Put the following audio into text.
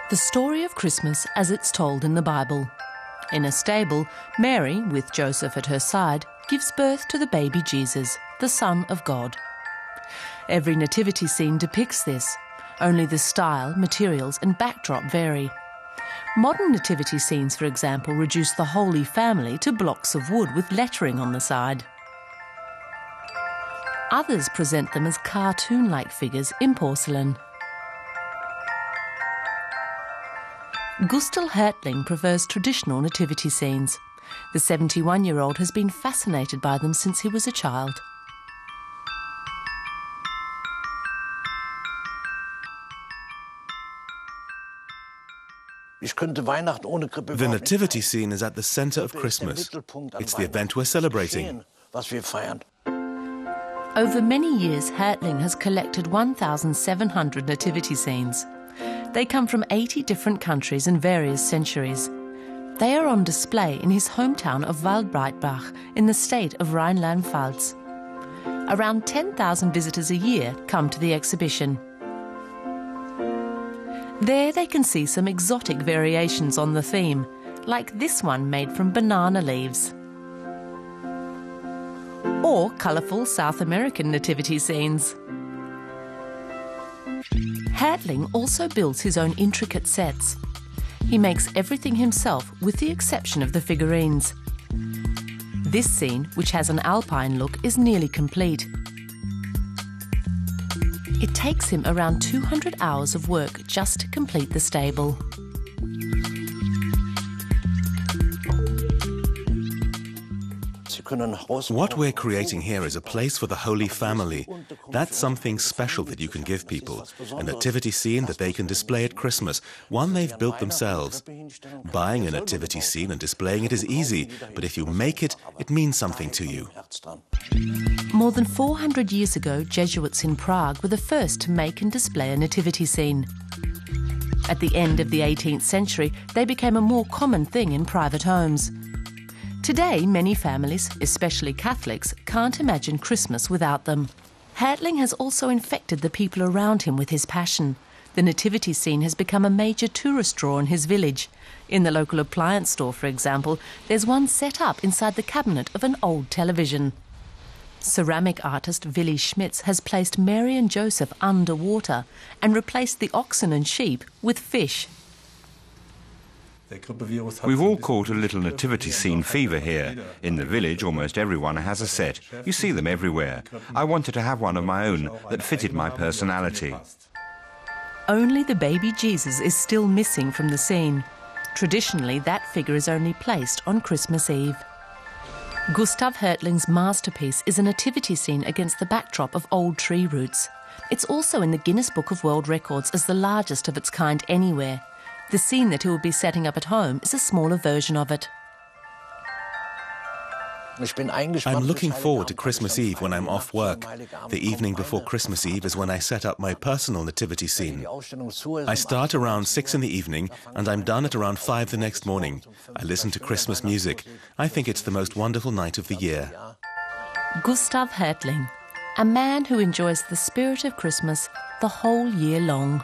The story of Christmas as it's told in the Bible. In a stable, Mary, with Joseph at her side, gives birth to the baby Jesus, the Son of God. Every nativity scene depicts this, only the style, materials and backdrop vary. Modern nativity scenes, for example, reduce the Holy Family to blocks of wood with lettering on the side. Others present them as cartoon-like figures in porcelain. Gustav Hertling prefers traditional nativity scenes. The 71-year-old has been fascinated by them since he was a child. The nativity scene is at the center of Christmas. It's the event we're celebrating. Over many years, Hertling has collected 1,700 nativity scenes. They come from 80 different countries and various centuries. They are on display in his hometown of Waldbreitbach in the state of Rhineland-Pfalz. Around 10,000 visitors a year come to the exhibition. There they can see some exotic variations on the theme, like this one made from banana leaves. Or colourful South American nativity scenes. Hertling also builds his own intricate sets. He makes everything himself with the exception of the figurines. This scene, which has an alpine look, is nearly complete. It takes him around 200 hours of work just to complete the stable. What we're creating here is a place for the Holy Family. That's something special that you can give people. A nativity scene that they can display at Christmas, one they've built themselves. Buying a nativity scene and displaying it is easy, but if you make it, it means something to you. More than 400 years ago, Jesuits in Prague were the first to make and display a nativity scene. At the end of the 18th century, they became a more common thing in private homes. Today, many families, especially Catholics, can't imagine Christmas without them. Hertling has also infected the people around him with his passion. The nativity scene has become a major tourist draw in his village. In the local appliance store, for example, there's one set up inside the cabinet of an old television. Ceramic artist Willi Schmitz has placed Mary and Joseph underwater and replaced the oxen and sheep with fish. We've all caught a little nativity scene fever here. In the village, almost everyone has a set. You see them everywhere. I wanted to have one of my own that fitted my personality. Only the baby Jesus is still missing from the scene. Traditionally, that figure is only placed on Christmas Eve. Gustav Hertling's masterpiece is a nativity scene against the backdrop of old tree roots. It's also in the Guinness Book of World Records as the largest of its kind anywhere. The scene that he will be setting up at home is a smaller version of it. I'm looking forward to Christmas Eve when I'm off work. The evening before Christmas Eve is when I set up my personal nativity scene. I start around 6 in the evening and I'm done at around 5 the next morning. I listen to Christmas music. I think it's the most wonderful night of the year. Gustav Hertling, a man who enjoys the spirit of Christmas the whole year long.